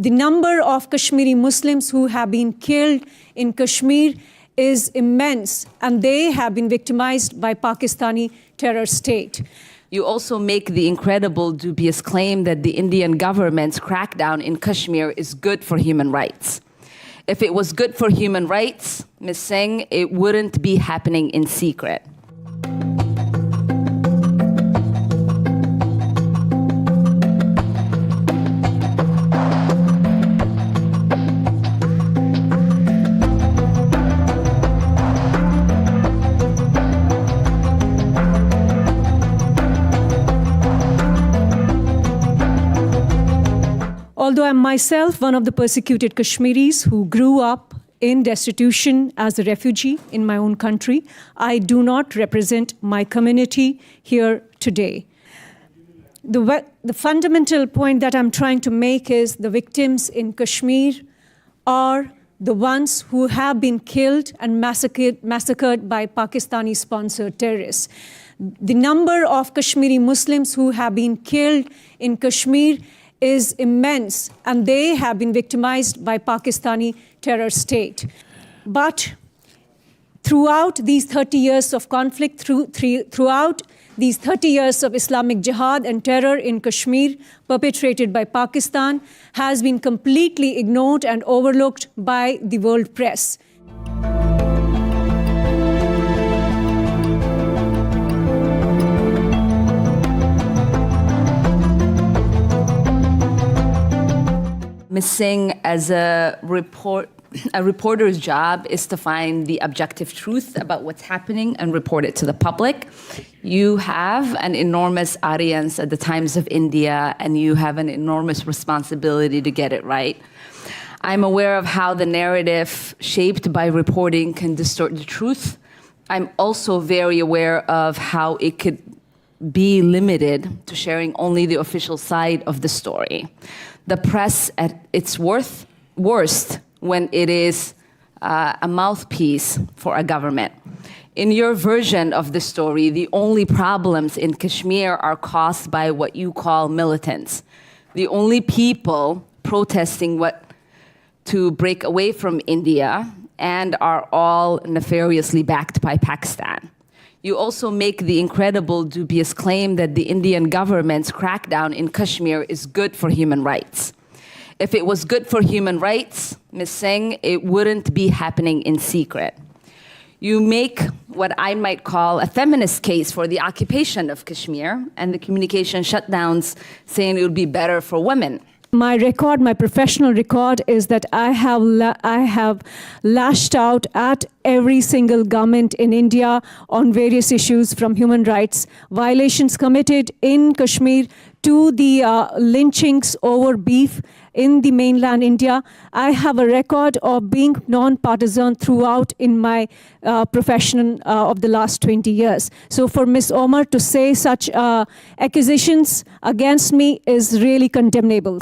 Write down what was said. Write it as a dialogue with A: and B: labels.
A: The number of Kashmiri Muslims who have been killed in Kashmir is immense, and they have been victimized by Pakistani terror state.
B: You also make the incredible, dubious claim that the Indian government's crackdown in Kashmir is good for human rights. If it was good for human rights, Ms. Singh, it wouldn't be happening in secret.
A: Although I'm myself one of the persecuted Kashmiris who grew up in destitution as a refugee in my own country, I do not represent my community here today. The fundamental point that I'm trying to make is the victims in Kashmir are the ones who have been killed and massacred by Pakistani-sponsored terrorists. The number of Kashmiri Muslims who have been killed in Kashmir is immense, and they have been victimized by Pakistani terror state. But throughout these 30 years of conflict, throughout these 30 years of Islamic jihad and terror in Kashmir perpetrated by Pakistan has been completely ignored and overlooked by the world press.
B: Ms. Singh, as a reporter's job is to find the objective truth about what's happening and report it to the public. You have an enormous audience at the Times of India, and you have an enormous responsibility to get it right. I'm aware of how the narrative shaped by reporting can distort the truth. I'm also very aware of how it could be limited to sharing only the official side of the story. The press at its worst when it is a mouthpiece for a government. In your version of the story, the only problems in Kashmir are caused by what you call militants, the only people protesting to break away from India, and are all nefariously backed by Pakistan. You also make the incredible, dubious claim that the Indian government's crackdown in Kashmir is good for human rights. If it was good for human rights, Ms. Singh, it wouldn't be happening in secret. You make what I might call a feminist case for the occupation of Kashmir and the communication shutdowns, saying it would be better for women.
A: My record, my professional record, is that I have lashed out at every single government in India on various issues, from human rights violations committed in Kashmir to the lynchings over beef in the mainland India. I have a record of being non-partisan throughout in my profession of the last 20 years. So for Ms. Omar to say such accusations against me is really condemnable.